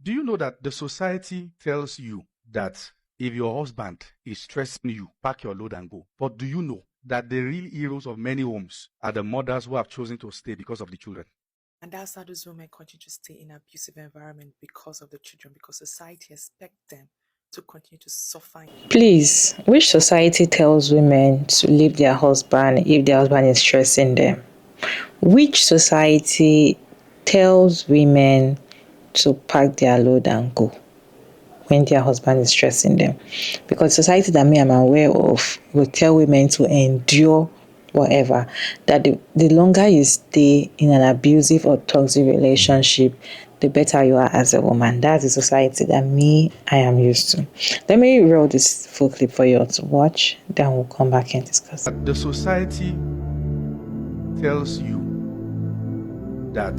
Do you know that the society tells you that if your husband is stressing you, pack your load and go? But do you know that the real heroes of many homes are the mothers who have chosen to stay because of the children? And that's how those women continue to stay in an abusive environment because of the children, because society expects them to continue to suffer. Please, which society tells women to leave their husband if their husband is stressing them? Which society tells women to pack their load and go when their husband is stressing them? Because society that me I'm aware of will tell women to endure whatever, that the longer you stay in an abusive or toxic relationship, the better you are as a woman. That's the society that I am used to. Let me roll this full clip for you to watch, then we'll come back and discuss. The society tells you that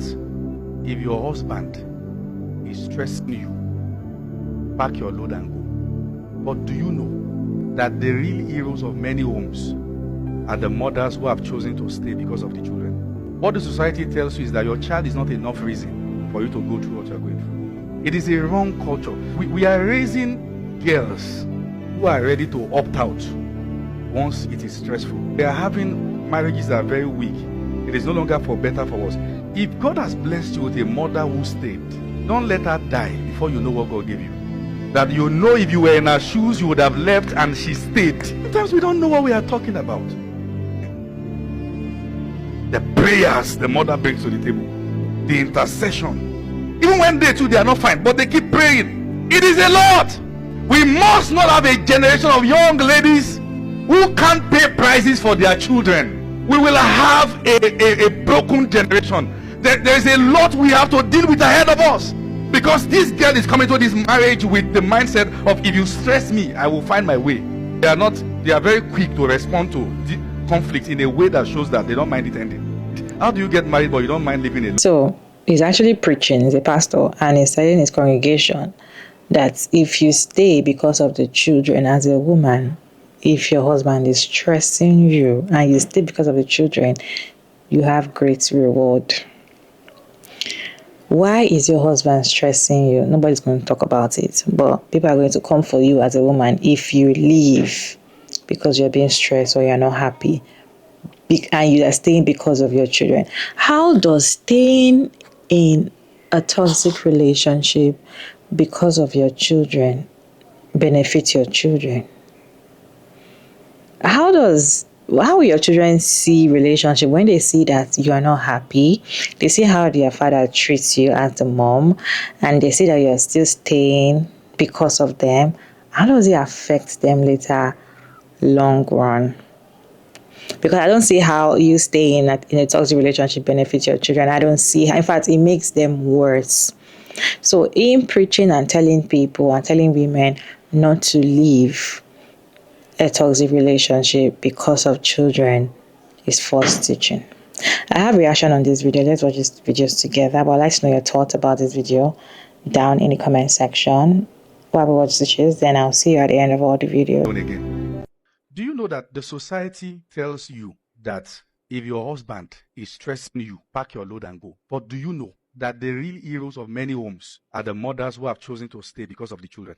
if your husband is stressing you, pack your load and go. But do you know that the real heroes of many homes are the mothers who have chosen to stay because of the children? What the society tells you is that your child is not enough reason for you to go through what you're going through. It is a wrong culture. We are raising girls who are ready to opt out once it is stressful. We are having marriages that are very weak. It is no longer for better, for worse. If God has blessed you with a mother who stayed, don't let her die before you know what God gave you. That you know if you were in her shoes, you would have left and she stayed. Sometimes we don't know what we are talking about. The prayers the mother brings to the table, the intercession. Even when they too, they are not fine, but they keep praying. It is a lot. We must not have a generation of young ladies who can't pay prices for their children. We will have a broken generation. There is a lot we have to deal with ahead of us. Because this girl is coming to this marriage with the mindset of, if you stress me, I will find my way. They are very quick to respond to the conflict in a way that shows that they don't mind it ending. How do you get married but you don't mind living alone? So he's actually preaching, he's a pastor, and he's telling his congregation that if you stay because of the children as a woman, if your husband is stressing you and you stay because of the children, you have great reward. Why is your husband stressing you? Nobody's going to talk about it, but people are going to come for you as a woman if you leave because you're being stressed or you're not happy and you are staying because of your children. How does staying in a toxic relationship because of your children benefit your children? How will your children see relationship when they see that you are not happy? They see how their father treats you as the mom, and they see that you are still staying because of them. How does it affect them later, long run? Because I don't see how you stay in a toxic relationship benefits your children. I don't see how. In fact, it makes them worse. So in preaching and telling people and telling women not to leave a toxic relationship because of children is false teaching. I have a reaction on this video. Let's watch this video together. But I'd like to know your thoughts about this video down in the comment section. While we watch this, then I'll see you at the end of all the video. Do you know that the society tells you that if your husband is stressing you, pack your load and go? But do you know that the real heroes of many homes are the mothers who have chosen to stay because of the children?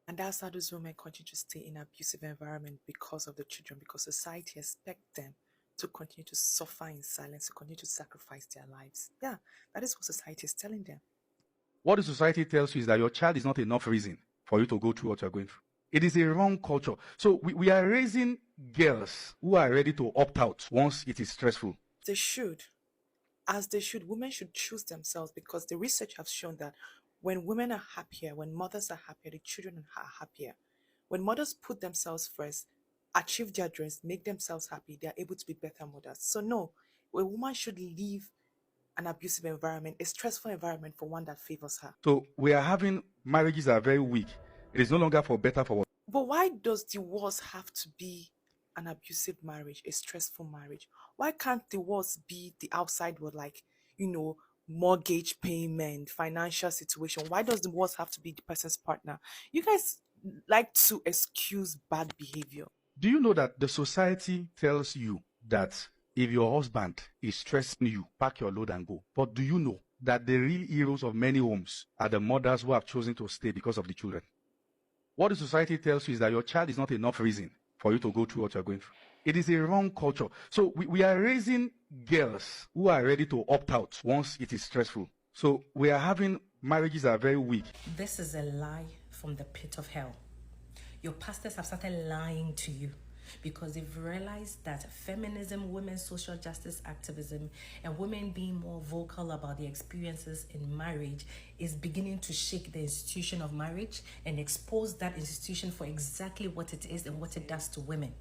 And that's how those women continue to stay in an abusive environment because of the children, because society expects them to continue to suffer in silence, to continue to sacrifice their lives. Yeah, that is what society is telling them. What the society tells you is that your child is not enough reason for you to go through what you're going through. It is a wrong culture. So we are raising girls who are ready to opt out once it is stressful. They should. As they should. Women should choose themselves, because the research has shown that when women are happier, when mothers are happier, the children are happier. When mothers put themselves first, achieve their dreams, make themselves happy, they are able to be better mothers. So no, a woman should leave an abusive environment, a stressful environment, for one that favors her. So we are having marriages that are very weak. It is no longer for better, for worse. But why does divorce have to be an abusive marriage, a stressful marriage? Why can't divorce be the outside world, like, mortgage payment, financial situation? Why does divorce have to be the person's partner? You guys like to excuse bad behavior. Do you know that the society tells you that if your husband is stressing you, pack your load and go? But do you know that the real heroes of many homes are the mothers who have chosen to stay because of the children. What the society tells you is that your child is not enough reason for you to go through what you're going through. It is a wrong culture. So we are raising girls who are ready to opt out once it is stressful. So we are having marriages that are very weak. This is a lie from the pit of hell. Your pastors have started lying to you because they've realized that feminism, women's social justice activism, and women being more vocal about their experiences in marriage is beginning to shake the institution of marriage and expose that institution for exactly what it is and what it does to women.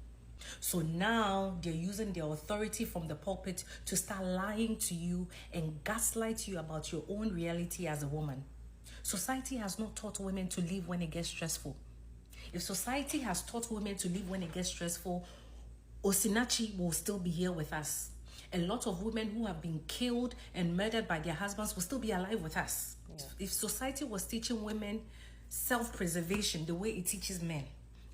So now they're using their authority from the pulpit to start lying to you and gaslight you about your own reality as a woman. Society has not taught women to live when it gets stressful. If society has taught women to live when it gets stressful, Osinachi will still be here with us. A lot of women who have been killed and murdered by their husbands will still be alive with us. Yeah. If society was teaching women self-preservation the way it teaches men,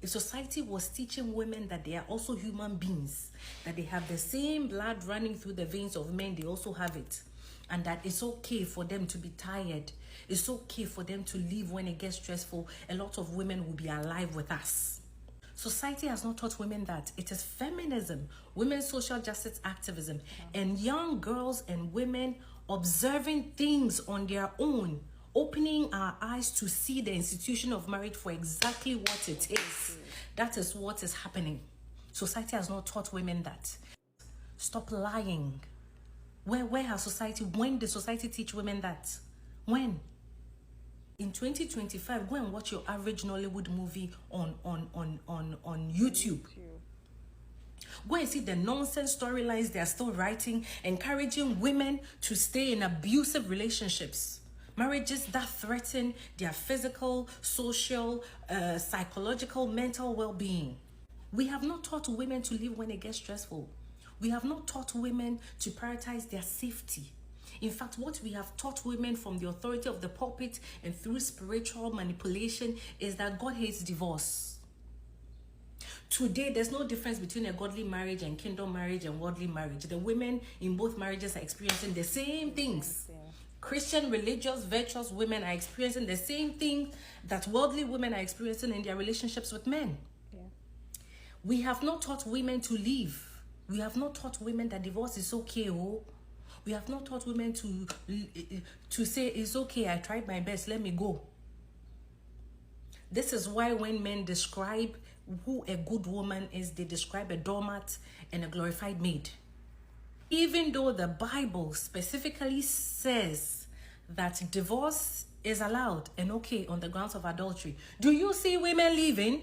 if society was teaching women that they are also human beings, that they have the same blood running through the veins of men, they also have it, and that it's okay for them to be tired, it's okay for them to leave when it gets stressful, a lot of women will be alive with us. Society has not taught women that. It is feminism, women's social justice activism, and young girls and women observing things on their own, opening our eyes to see the institution of marriage for exactly what it is. That is what is happening. Society has not taught women that. Stop lying. Where has society, when did society teach women that? When? In 2025, go and watch your average Nollywood movie on YouTube. Go and see the nonsense storylines they are still writing, encouraging women to stay in abusive relationships. Marriages that threaten their physical, social, psychological, mental well-being. We have not taught women to live when it gets stressful. We have not taught women to prioritize their safety. In fact, what we have taught women from the authority of the pulpit and through spiritual manipulation is that God hates divorce. Today, there's no difference between a godly marriage and kingdom marriage and worldly marriage. The women in both marriages are experiencing the same things. Christian, religious, virtuous women are experiencing the same thing that worldly women are experiencing in their relationships with men. Yeah. We have not taught women to leave. We have not taught women that divorce is okay. We have not taught women to say, it's okay, I tried my best, let me go. This is why when men describe who a good woman is, they describe a doormat and a glorified maid. Even though the Bible specifically says that divorce is allowed and okay on the grounds of adultery, do you see women leaving?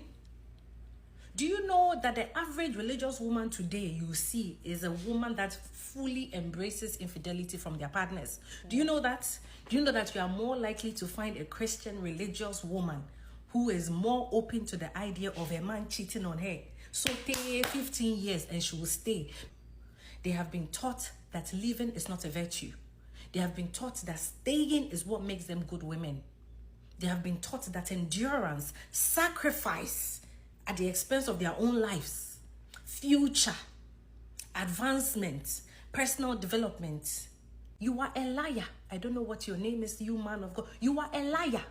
Do you know that the average religious woman today you see is a woman that fully embraces infidelity from their partners? Do you know that? Do you know that you are more likely to find a Christian religious woman who is more open to the idea of a man cheating on her? So stay 15 years and she will stay. They have been taught that living is not a virtue. They have been taught that staying is what makes them good women. They have been taught that endurance, sacrifice at the expense of their own lives, future, advancement, personal development. You are a liar. I don't know what your name is, you man of God. You are a liar.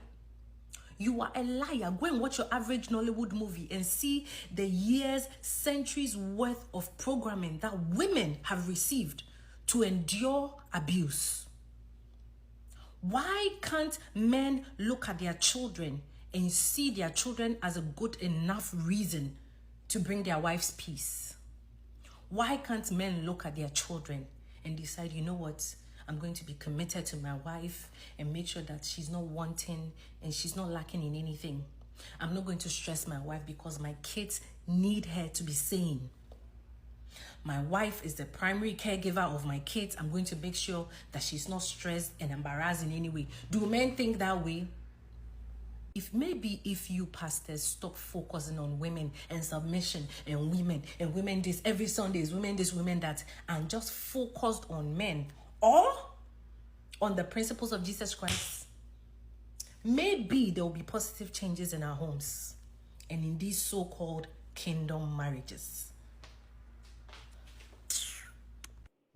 You are a liar. Go and watch your average Nollywood movie and see the years, centuries worth of programming that women have received to endure abuse. Why can't men look at their children and see their children as a good enough reason to bring their wives peace? Why can't men look at their children and decide, you know what, I'm going to be committed to my wife and make sure that she's not wanting and she's not lacking in anything. I'm not going to stress my wife because my kids need her to be sane. My wife is the primary caregiver of my kids. I'm going to make sure that she's not stressed and embarrassed in any way. Do men think that way? If you pastors stop focusing on women and submission and women this every Sunday is women this, women that, and just focused on men or on the principles of Jesus Christ, maybe there will be positive changes in our homes and in these so-called kingdom marriages.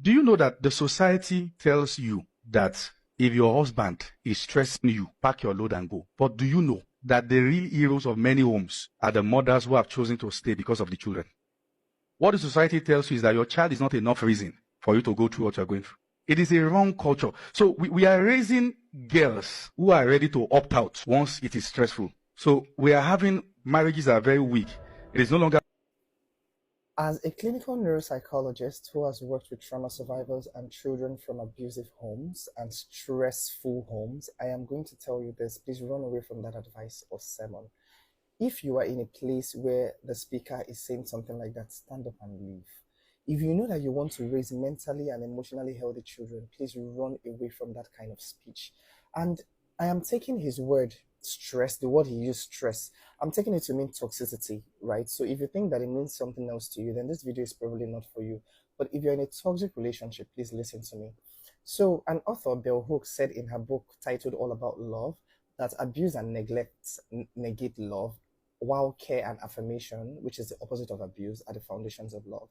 Do you know that the society tells you that if your husband is stressing you, pack your load and go. But do you know that the real heroes of many homes are the mothers who have chosen to stay because of the children? What the society tells you is that your child is not enough reason for you to go through what you're going through. It is a wrong culture. So we are raising girls who are ready to opt out once it is stressful. So we are having marriages that are very weak. It is no longer. As a clinical neuropsychologist who has worked with trauma survivors and children from abusive homes and stressful homes, I am going to tell you this. Please run away from that advice or sermon. If you are in a place where the speaker is saying something like that, stand up and leave. If you know that you want to raise mentally and emotionally healthy children, please run away from that kind of speech. And I am taking his word, stress, the word he used, stress, I'm taking it to mean toxicity, right? So if you think that it means something else to you, then this video is probably not for you. But if you're in a toxic relationship, please listen to me. So an author, Bell Hooks, said in her book titled All About Love that abuse and neglect negate love, while care and affirmation, which is the opposite of abuse, are the foundations of love.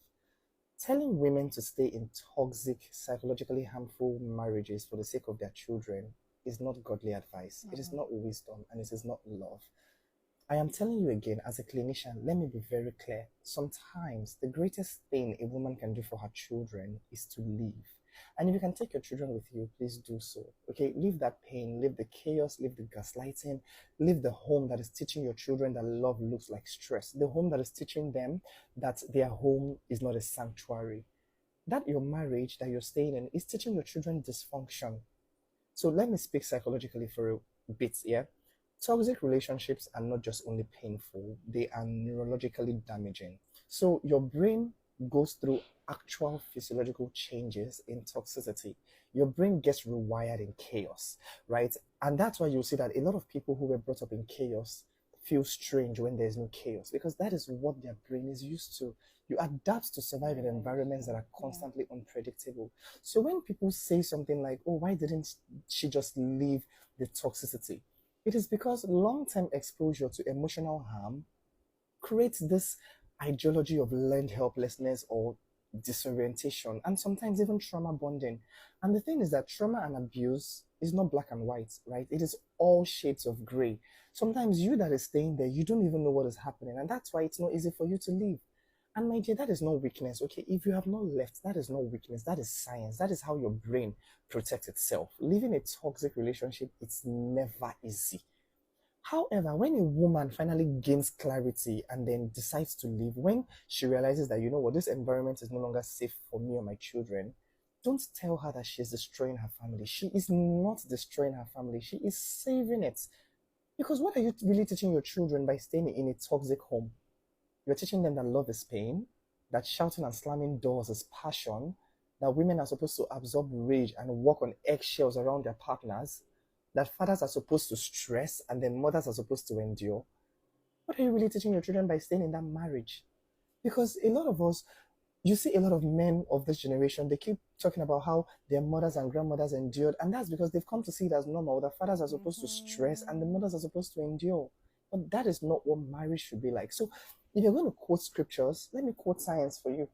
Telling women to stay in toxic, psychologically harmful marriages for the sake of their children is not godly advice. It is not wisdom, and it is not love. I am telling you again, as a clinician, let me be very clear. Sometimes the greatest thing a woman can do for her children is to leave. And if you can take your children with you, please do so. Okay, leave that pain, leave the chaos, leave the gaslighting, leave the home that is teaching your children that love looks like stress, the home that is teaching them that their home is not a sanctuary. That your marriage that you're staying in is teaching your children dysfunction. So let me speak psychologically for a bit, yeah? Toxic relationships are not just only painful, they are neurologically damaging. So your brain goes through actual physiological changes in toxicity. Your brain gets rewired in chaos, right? And that's why you'll see that a lot of people who were brought up in chaos feel strange when there's no chaos, because that is what their brain is used to. You adapt to survive in environments that are constantly unpredictable. So when people say something like, oh, why didn't she just leave the toxicity? It is because long-term exposure to emotional harm creates this ideology of learned helplessness or disorientation, and sometimes even trauma bonding. And the thing is that trauma and abuse is not black and white, right? It is all shades of gray. Sometimes you that is staying there, you don't even know what is happening, and that's why it's not easy for you to leave. And my dear, that is not weakness, okay? If you have not left, that is not weakness. That is science. That is how your brain protects itself. Leaving a toxic relationship, it's never easy. However, when a woman finally gains clarity and then decides to leave, when she realizes that, you know what, this environment is no longer safe for me or my children, don't tell her that she's destroying her family. She is not destroying her family. She is saving it. Because what are you really teaching your children by staying in a toxic home? You're teaching them that love is pain, that shouting and slamming doors is passion, that women are supposed to absorb rage and walk on eggshells around their partners, that fathers are supposed to stress and then mothers are supposed to endure. What are you really teaching your children by staying in that marriage? Because a lot of us, you see a lot of men of this generation, they keep talking about how their mothers and grandmothers endured, and that's because they've come to see it as normal. The fathers are supposed to stress and the mothers are supposed to endure. But that is not what marriage should be like. So if you're going to quote scriptures, let me quote science for you.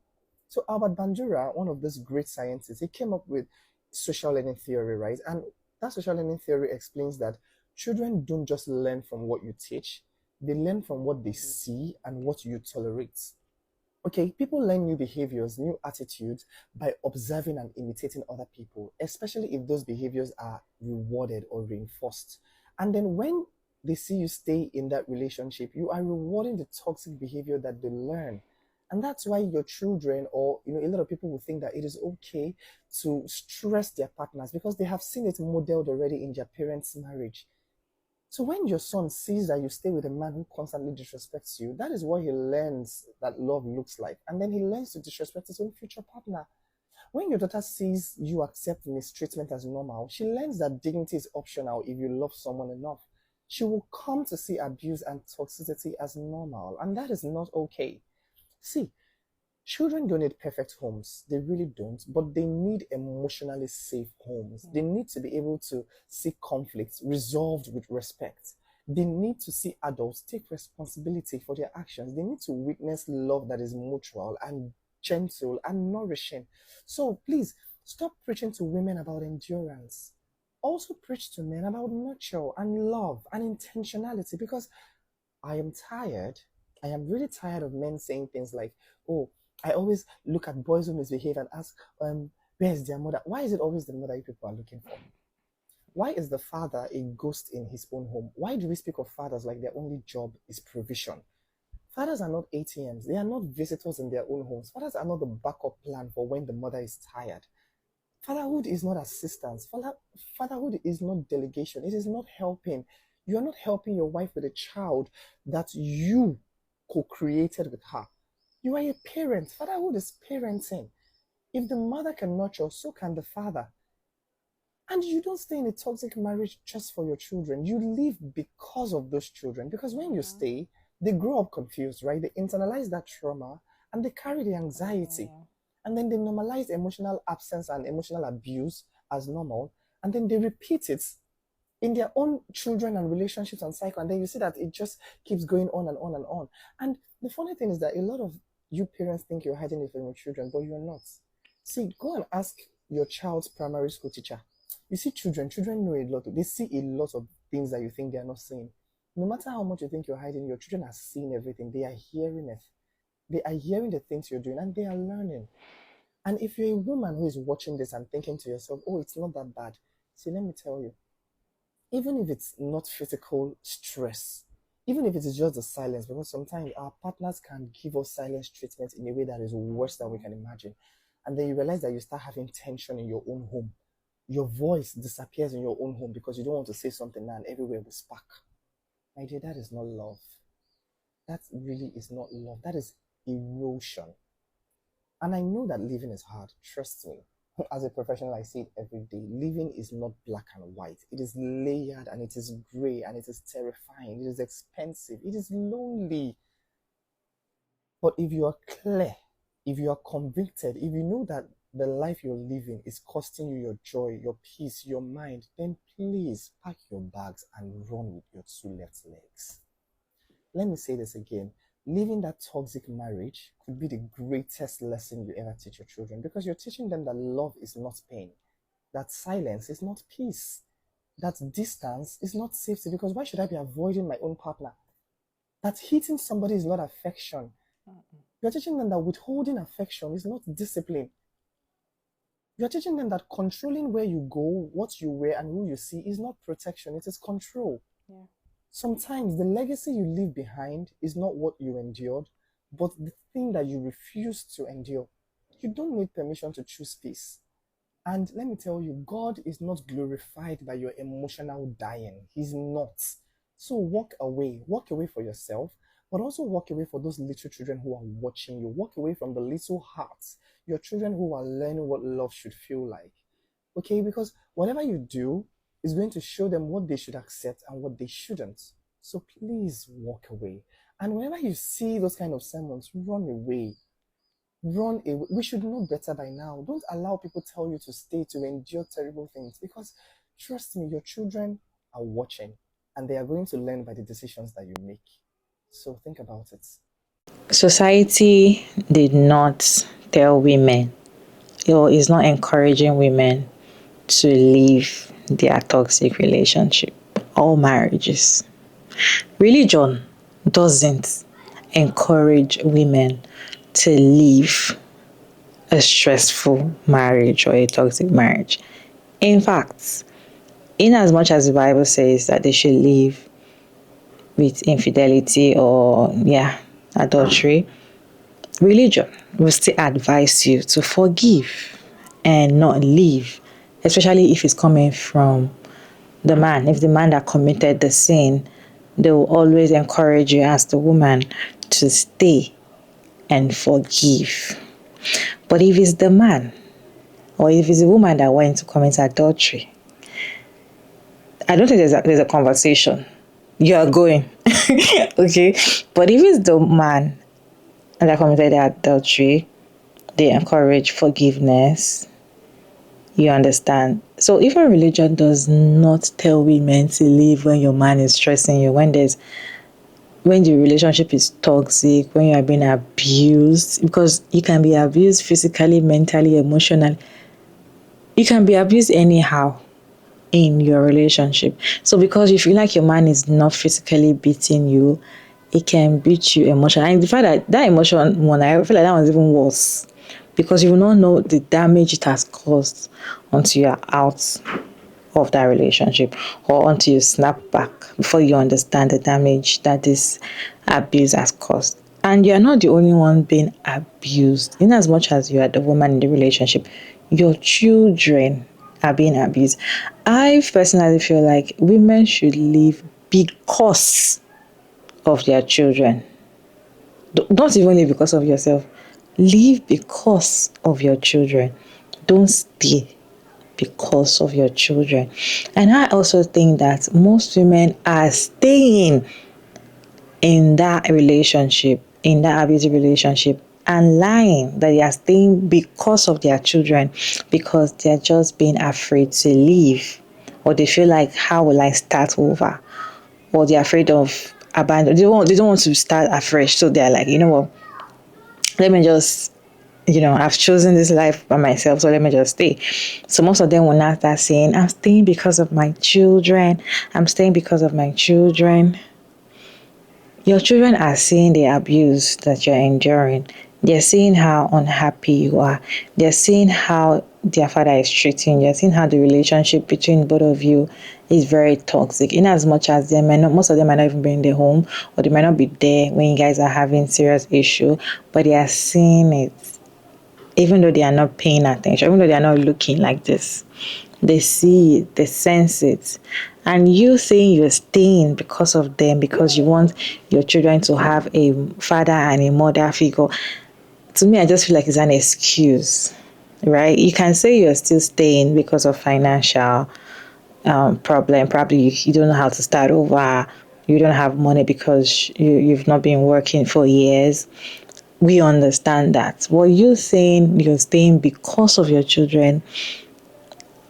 So Albert Bandura, one of these great scientists, he came up with social learning theory, right? And that social learning theory explains that children don't just learn from what you teach, they learn from what they see and what you tolerate. Okay, people learn new behaviors, new attitudes by observing and imitating other people, especially if those behaviors are rewarded or reinforced. And then when they see you stay in that relationship, you are rewarding the toxic behavior that they learn. And that's why your children, or a lot of people will think that it is okay to stress their partners because they have seen it modeled already in their parents' marriage. So when your son sees that you stay with a man who constantly disrespects you, that is what he learns that love looks like. And then he learns to disrespect his own future partner. When your daughter sees you accept mistreatment as normal, she learns that dignity is optional if you love someone enough. She will come to see abuse and toxicity as normal, and that is not okay. See, children don't need perfect homes. They really don't, but they need emotionally safe homes. They need to be able to see conflicts resolved with respect. They need to see adults take responsibility for their actions. They need to witness love that is mutual and gentle and nourishing. So please, stop preaching to women about endurance. also preach to men about nurture and love and intentionality, because I am tired. I am really tired of men saying things like, oh, I always look at boys who misbehave and ask, where's their mother? Why is it always the mother you people are looking for? Why is the father a ghost in his own home? Why do we speak of fathers like their only job is provision? Fathers are not ATMs. They are not visitors in their own homes. Fathers are not the backup plan for when the mother is tired. Fatherhood is not assistance. Fatherhood is not delegation. It is not helping. You are not helping your wife with a child that you co-created with her. You are a parent. Fatherhood is parenting. If the mother can nurture, so can the father. And you don't stay in a toxic marriage just for your children. You live because of those children. Because when you stay, they grow up confused, right? They internalize that trauma and they carry the anxiety. And then they normalize emotional absence and emotional abuse as normal. And then they repeat it in their own children and relationships and cycle. And then you see that it just keeps going on and on and on. And the funny thing is that a lot of you parents think you're hiding it from your children, but you're not. See, go and ask your child's primary school teacher. You see children know a lot. They see a lot of things that you think they are not seeing. No matter how much you think you're hiding, your children are seeing everything. They are hearing it. They are hearing the things you're doing and they are learning. And if you're a woman who is watching this and thinking to yourself, oh, it's not that bad. See, let me tell you, even if it's not physical stress, even if it is just the silence, because sometimes our partners can give us silence treatment in a way that is worse than we can imagine. And then you realize that you start having tension in your own home. Your voice disappears in your own home because you don't want to say something now and everywhere will spark. My dear, that is not love. That really is not love. That is erosion. And I know that living is hard. Trust me. As a professional, I see it every day. Living is not black and white. It is layered and it is gray and it is terrifying. It is expensive. It is lonely. But if you are clear, if you are convicted, if you know that the life you're living is costing you your joy, your peace, your mind, then please pack your bags and run with your two left legs. Let me say this again. Living that toxic marriage could be the greatest lesson you ever teach your children, because you're teaching them that love is not pain, that silence is not peace, that distance is not safety, because why should I be avoiding my own partner? That hitting somebody is not affection. You're teaching them that withholding affection is not discipline. You're teaching them that controlling where you go, what you wear, and who you see is not protection, it is control. Yeah. Sometimes the legacy you leave behind is not what you endured, but the thing that you refuse to endure. You don't need permission to choose peace. And let me tell you, God is not glorified by your emotional dying. He's not. So walk away for yourself, but also walk away for those little children who are watching you. Walk away from the little hearts, your children who are learning what love should feel like. Okay, because whatever you do is going to show them what they should accept and what they shouldn't. So please walk away. And whenever you see those kind of sermons, run away. Run away. We should know better by now. Don't allow people tell you to stay, to endure terrible things, because trust me, your children are watching and they are going to learn by the decisions that you make. So think about it. Society did not tell women, or is not encouraging women to leave their toxic relationship or marriages. Religion doesn't encourage women to leave a stressful marriage or a toxic marriage. In fact, in as much as the Bible says that they should leave with infidelity or adultery, religion will still advise you to forgive and not leave, especially if it's coming from the man. If the man that committed the sin, they will always encourage you as the woman to stay and forgive. But if it's the man, or if it's the woman that went to commit adultery, I don't think there's a conversation. You are going. Okay? But if it's the man that committed adultery, they encourage forgiveness. You understand? So even religion does not tell women to leave when your man is stressing you, when the relationship is toxic, when you are being abused, because you can be abused physically, mentally, emotionally. You can be abused anyhow. in your relationship. So because you feel like your man is not physically beating you, it can beat you emotionally. And the fact that emotion one, I feel like that one's even worse because you will not know the damage it has caused until you're out of that relationship or until you snap back before you understand the damage that this abuse has caused. And you're not the only one being abused. In as much as you are the woman in the relationship, your children are being abused. I personally feel like women should leave because of their children. Don't even leave because of yourself. Leave because of your children. Don't stay because of your children. And I also think that most women are staying in that relationship, in that abusive relationship, and lying that they are staying because of their children, because they're just being afraid to leave, or they feel like, how will I start over? Or they're afraid of abandon. They don't want to start afresh. So they're like, you know what? Let me just, I've chosen this life by myself, so let me just stay. So most of them will not start saying, I'm staying because of my children. I'm staying because of my children. Your children are seeing the abuse that you're enduring. They're seeing how unhappy you are. They're seeing how their father is treating you. They're seeing how the relationship between both of you is very toxic. In as much as most of them might not even be in the home, or they might not be there when you guys are having serious issue, but they are seeing it. Even though they are not paying attention, even though they are not looking like this, they see it, they sense it. And you saying you're staying because of them, because you want your children to have a father and a mother figure, to me, I just feel like it's an excuse, right? You can say you're still staying because of financial problem. Probably you don't know how to start over. You don't have money because you've not been working for years. We understand that. What you're saying you're staying because of your children,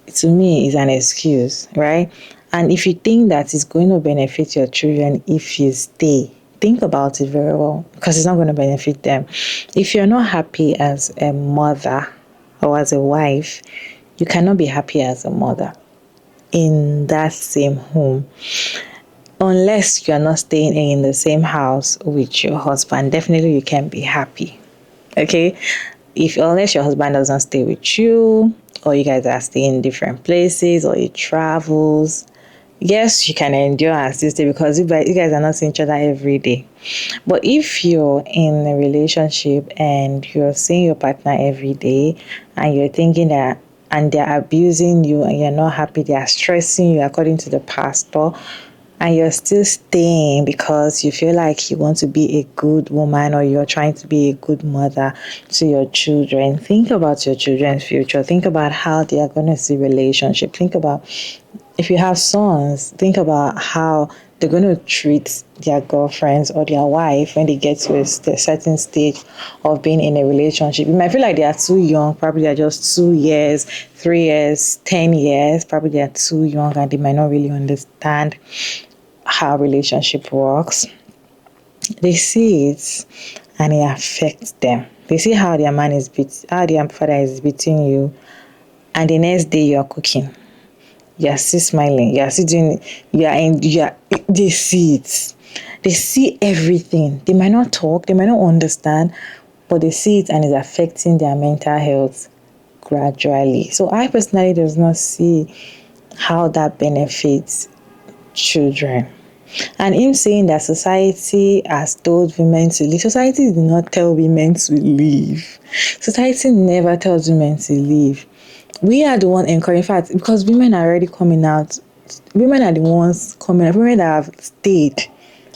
to me, is an excuse, right? And if you think that it's going to benefit your children if you stay, think about it very well, because it's not going to benefit them. If you're not happy as a mother or as a wife, you cannot be happy as a mother in that same home. Unless you're not staying in the same house with your husband, definitely you can be happy. Okay? Unless your husband doesn't stay with you, or you guys are staying in different places, or he travels, yes, you can endure and still stay because you guys are not seeing each other every day. But if you're in a relationship and you're seeing your partner every day and you're thinking that, and they're abusing you and you're not happy, they are stressing you according to the pastor, and you're still staying because you feel like you want to be a good woman or you're trying to be a good mother to your children, think about your children's future. Think about how they are going to see relationship. Think about, if you have sons, think about how they're going to treat their girlfriends or their wife when they get to a certain stage of being in a relationship. You might feel like they are too young. Probably they're just 2 years, 3 years, 10 years. Probably they are too young and they might not really understand how relationship works. They see it and it affects them. They see how their how their father is beating you, and the next day you are cooking. You are still smiling. You are still doing. They see it. They see everything. They might not talk. They might not understand, but they see it and it's affecting their mental health gradually. So I personally does not see how that benefits children. And him saying that society has told women to leave. Society did not tell women to leave. Society never tells women to leave. We are the one encouraging, in fact, because women are already coming out. Women are the ones coming out. Women that have stayed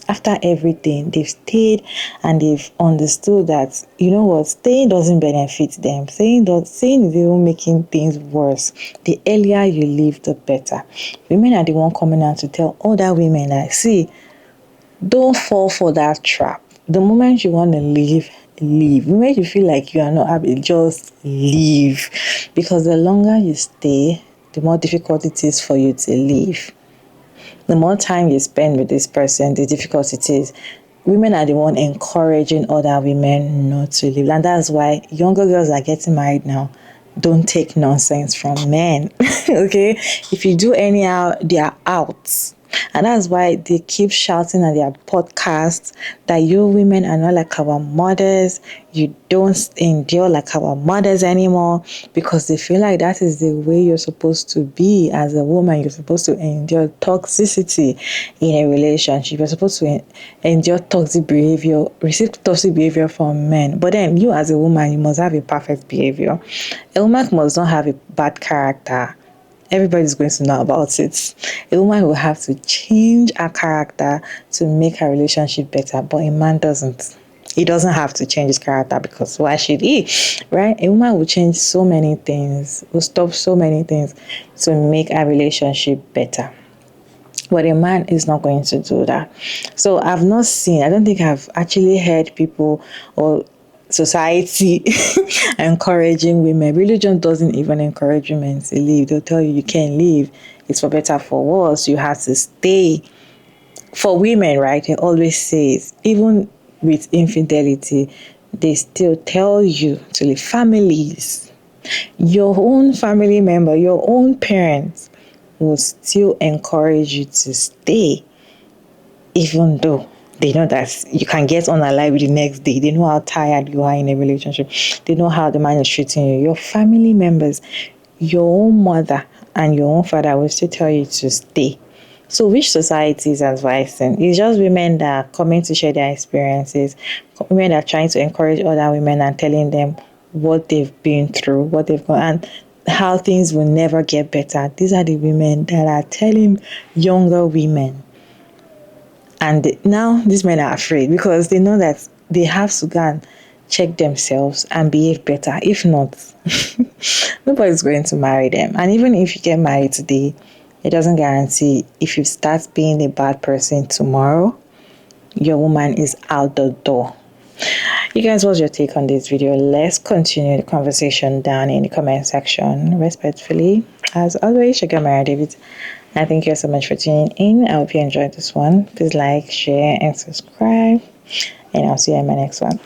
after everything. They've stayed and they've understood that, you know what, staying doesn't benefit them. Staying is even making things worse. The earlier you leave, the better. Women are the one coming out to tell other women that, see, don't fall for that trap. The moment you want to leave, leave. The moment you feel like you are not happy, just leave. Because the longer you stay, the more difficult it is for you to leave. The more time you spend with this person, the difficult it is. Women are the one encouraging other women not to leave. And that's why younger girls are getting married now. don't take nonsense from men. Okay, if you do anyhow, they are out. And that's why they keep shouting at their podcasts that you women are not like our mothers, you don't endure like our mothers anymore, because they feel like that is the way you're supposed to be as a woman. You're supposed to endure toxicity in a relationship. You're supposed to endure toxic behavior, receive toxic behavior from men. But then you as a woman, you must have a perfect behavior. A woman must not have a bad character. Everybody's going to know about it. A woman will have to change her character to make her relationship better, but a man doesn't. He doesn't have to change his character, because why should he? Right? A woman will change so many things, will stop so many things to make a relationship better. But a man is not going to do that. So I don't think I've actually heard people or society encouraging women. Religion doesn't even encourage women to leave. They'll tell you can't leave. It's for better, for worse. You have to stay. For women, right, they always say, even with infidelity, they still tell you to leave. Families, your own family member, your own parents will still encourage you to stay, even though they know that you can get unalive the next day. They know how tired you are in a relationship. They know how the man is treating you. Your family members, your own mother and your own father will still tell you to stay. So which society is advising? It's just women that are coming to share their experiences, women that are trying to encourage other women and telling them what they've been through, what they've gone, and how things will never get better. These are the women that are telling younger women. And now these men are afraid because they know that they have to go and check themselves and behave better. If not, nobody's going to marry them. And even if you get married today, it doesn't guarantee if you start being a bad person tomorrow, your woman is out the door. You guys, what's your take on this video? Let's continue the conversation down in the comment section. Respectfully, as always, Sugar Mara David. And thank you so much for tuning in. I hope you enjoyed this one. Please like, share, and subscribe. And I'll see you in my next one.